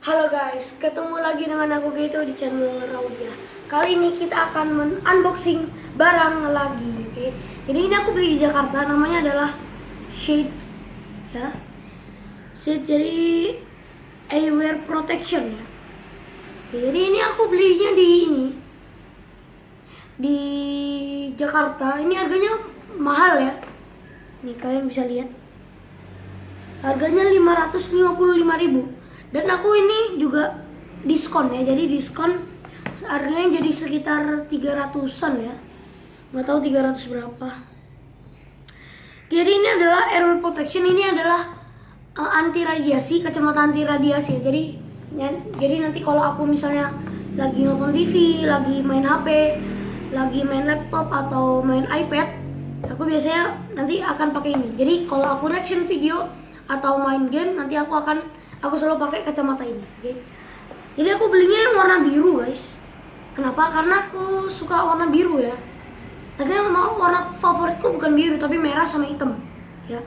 Halo guys, ketemu lagi dengan aku Gitu di channel Raudia. Kali ini kita akan unboxing barang lagi, oke? Jadi ini aku beli di Jakarta, namanya adalah Shade, ya. Shade jadi eyewear protection ya. Oke, jadi ini aku belinya di Jakarta. Ini harganya mahal ya. Nih kalian bisa lihat. Harganya 555.000. Dan aku ini juga diskon ya, jadi diskon harganya jadi sekitar 300-an ya, nggak tahu 300 berapa. Jadi ini adalah eyewear protection, ini adalah anti radiasi, kacamata anti radiasi ya. Jadi nanti kalau aku misalnya lagi nonton TV, lagi main HP, lagi main laptop atau main iPad, aku biasanya nanti akan pakai ini. Jadi kalau aku reaction video atau main game, nanti aku selalu pakai kacamata ini, oke? Jadi aku belinya yang warna biru, guys. Kenapa? Karena aku suka warna biru ya. Aslinya warna favoritku bukan biru, tapi merah sama hitam, ya.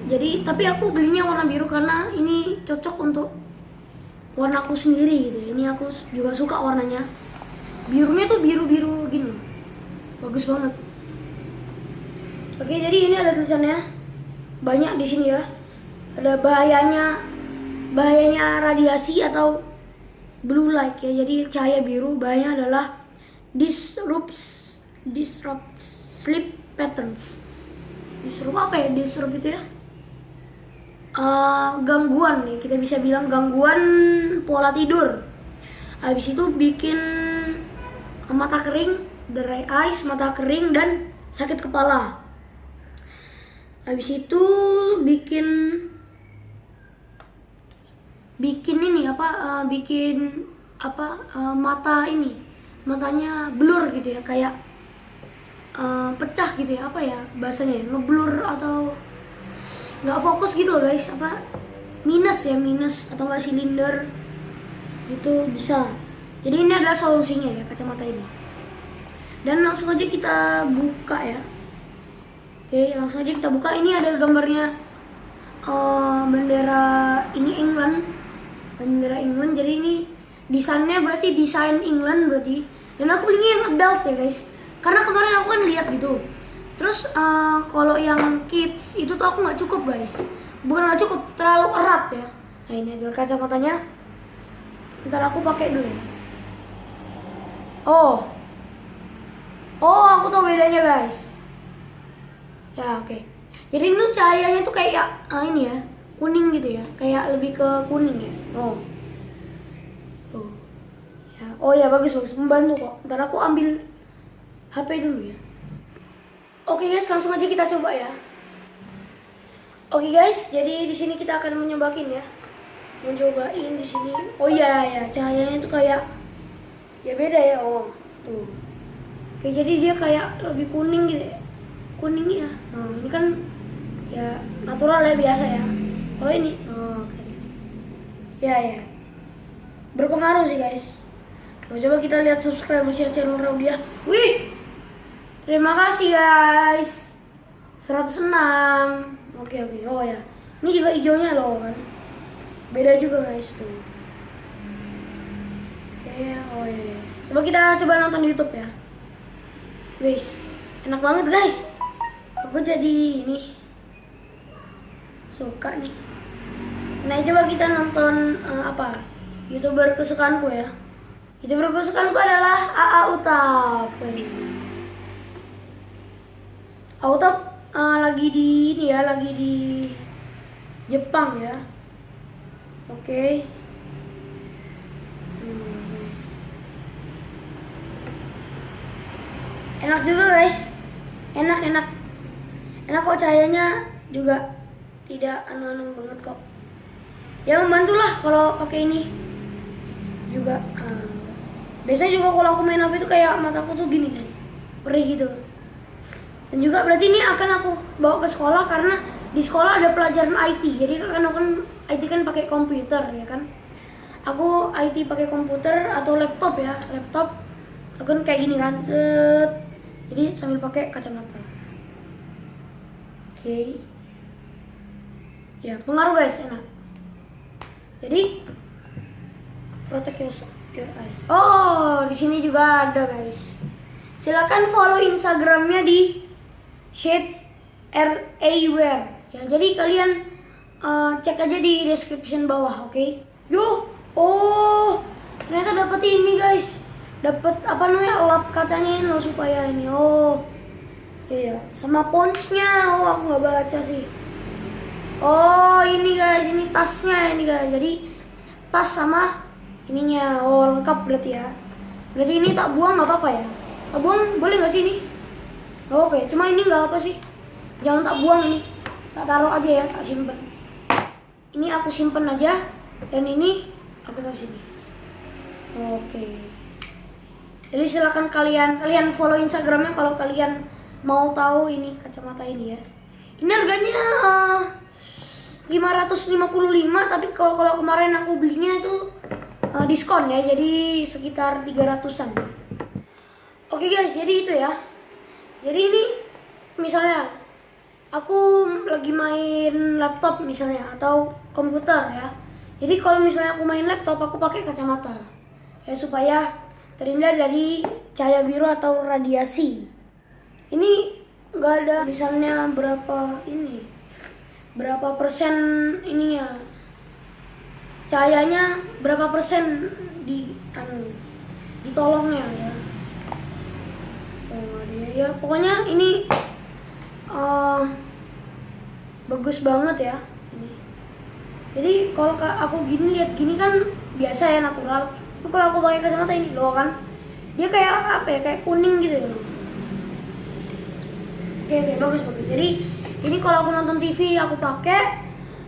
Jadi, tapi aku belinya warna biru karena ini cocok untuk warnaku sendiri gitu. Ini aku juga suka warnanya. Birunya tuh biru-biru gini, bagus banget. Oke, jadi ini ada tulisannya banyak di sini ya. Ada bahayanya radiasi atau blue light ya. Jadi cahaya biru, bahayanya adalah disrupt sleep patterns. Disrupt apa ya? Disrupt itu ya? Gangguan ya, kita bisa bilang gangguan pola tidur. Habis itu bikin mata kering, dry eyes, mata kering dan sakit kepala. Habis itu bikin matanya blur gitu ya, kayak pecah gitu ya, apa ya bahasanya ya, ngeblur atau nggak fokus gitu loh guys, minus atau nggak silinder itu bisa. Jadi ini adalah solusinya ya, kacamata ini. Dan langsung aja kita buka ya. Oke, langsung aja kita buka. Ini ada gambarnya bendera England. Jadi ini desainnya berarti desain England berarti. Dan aku belinya yang adult ya guys, karena kemarin aku kan lihat gitu. Terus kalau yang kids itu tuh aku nggak cukup guys, bukan nggak cukup, terlalu erat ya. Nah ini adalah kacamatanya. Ntar aku pakai dulu ya. Oh aku tahu bedanya guys ya. Oke. Jadi ini tuh cahayanya tuh kayak ini ya, kuning gitu ya, kayak lebih ke kuning ya. Tuh ya. Oh ya, bagus membantu kok. Ntar aku ambil HP dulu ya. Oke guys, langsung aja kita coba ya. Oke guys, jadi di sini kita akan mencobain di sini. Oh iya ya, cahayanya tuh kayak ya beda ya. Oh tuh. Oke, jadi dia kayak lebih kuning gitu ya. Kuning ya. Nah, ini kan ya natural ya, biasa ya. Kalau ini ya berpengaruh sih guys. Coba kita lihat subscriber channel Raudia. Wih, terima kasih guys, 106. Oke. Oh ya, ini juga hijaunya loh kan, beda juga guys tuh. Oh ya. Coba nonton di YouTube ya. Wis, enak banget guys. Aku jadi ini suka nih. Nah, coba kita nonton YouTuber kesukaanku ya. YouTuber kesukaanku adalah AA Utap. AA Utap lagi di Jepang ya. Oke. Enak juga guys. Enak kok, cahayanya juga tidak anu banget kok. Ya membantulah kalau pakai ini juga. Biasanya juga kalau aku main HP itu kayak mataku tuh gini guys, perih gitu. Dan juga berarti ini akan aku bawa ke sekolah, karena di sekolah ada pelajaran IT. Jadi kan aku IT kan pakai komputer ya kan. Aku IT pakai komputer atau laptop ya. Laptop aku kan kayak gini kan. Jadi sambil pakai kacamata. Oke. Ya, pengaruh guys, enak. Jadi protect your eyes. Oh, di sini juga ada guys. Silakan follow Instagramnya di Shades Wear. Ya, jadi kalian cek aja di description bawah, oke? Yo, oh, ternyata dapat ini guys. Dapat apa namanya, lap kacanya ini loh, supaya ini. Oh, iya, sama ponchnya. Oh, aku nggak baca sih. Oh, ini guys, ini tasnya ini guys. Jadi tas sama ininya. Oh, lengkap berarti ya. Berarti ini tak buang nggak apa-apa ya? Tak buang boleh nggak sih ini? Nggak apa-apa ya. Cuma ini nggak apa sih. Jangan tak buang ini. Tak taruh aja ya, tak simpen. Ini aku simpen aja. Dan ini aku taruh sini. Oke. Jadi silakan kalian follow Instagramnya kalau kalian mau tahu ini kacamata ini ya. Ini harganya 555, tapi kalau kemarin aku belinya itu diskon ya, jadi sekitar 300-an. Oke guys, jadi itu ya. Jadi ini misalnya aku lagi main laptop misalnya atau komputer ya. Jadi kalau misalnya aku main laptop, aku pakai kacamata ya, supaya terhindar dari cahaya biru atau radiasi. Ini nggak ada tulisannya berapa persen ini ya, cahayanya berapa persen ditolongnya ya. Oh, ya pokoknya ini bagus banget ya ini. Jadi kalau aku lihat gini kan biasa ya, natural. Tapi kalau aku pakai kacamata ini loh kan, dia kayak apa ya, kayak kuning gitu ya. Oke, bagus. Jadi ini kalau aku nonton TV aku pakai,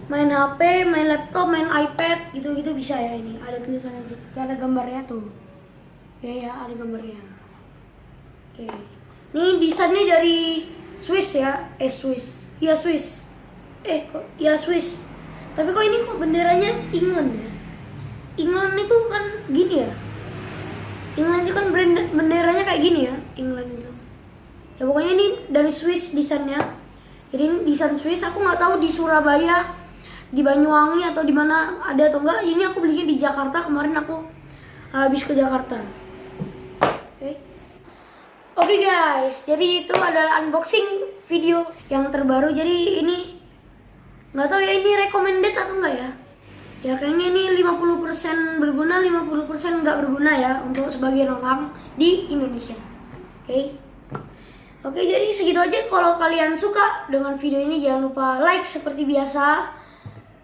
main HP, main laptop, main iPad gitu-gitu bisa ya. Ini ada tulisannya, ada gambarnya tuh. Oke ya, ada gambarnya. Oke. Ini desainnya dari Swiss ya, Swiss. Iya Swiss. Swiss. Tapi kok ini kok benderanya England ya? England itu kan gini ya. England itu kan benderanya kayak gini ya, England itu. Ya pokoknya ini dari Swiss desainnya. Jadi ini desain Swiss. Aku nggak tahu di Surabaya, di Banyuwangi atau di mana ada atau enggak. Ini aku belinya di Jakarta, kemarin aku habis ke Jakarta. Oke guys, jadi itu adalah unboxing video yang terbaru. Jadi ini nggak tahu ya ini recommended atau enggak ya. Ya kayaknya ini 50% berguna, 50% nggak berguna ya untuk sebagian orang di Indonesia. Oke, jadi segitu aja. Kalau kalian suka dengan video ini, jangan lupa like seperti biasa,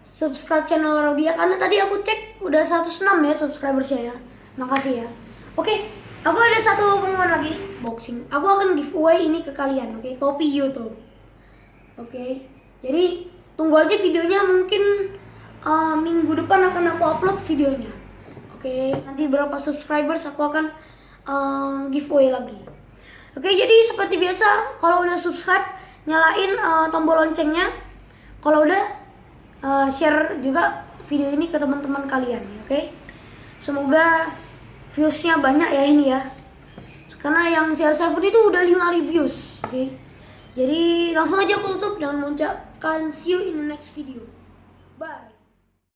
subscribe channel Raudia, karena tadi aku cek udah 106 ya subscribersnya ya. Makasih ya. Oke, aku ada satu pengumuman lagi, boxing. Aku akan giveaway ini ke kalian, oke? Topi YouTube. Oke, jadi tunggu aja videonya, mungkin minggu depan akan aku upload videonya. Oke, nanti berapa subscribers aku akan giveaway lagi. Oke, jadi seperti biasa, kalau udah subscribe, nyalain tombol loncengnya. Kalau udah share juga video ini ke teman-teman kalian, oke? Semoga viewsnya banyak ya ini ya. Karena yang CR7 itu udah 5 reviews, oke? Jadi langsung aja aku tutup dengan mengucapkan see you in the next video. Bye.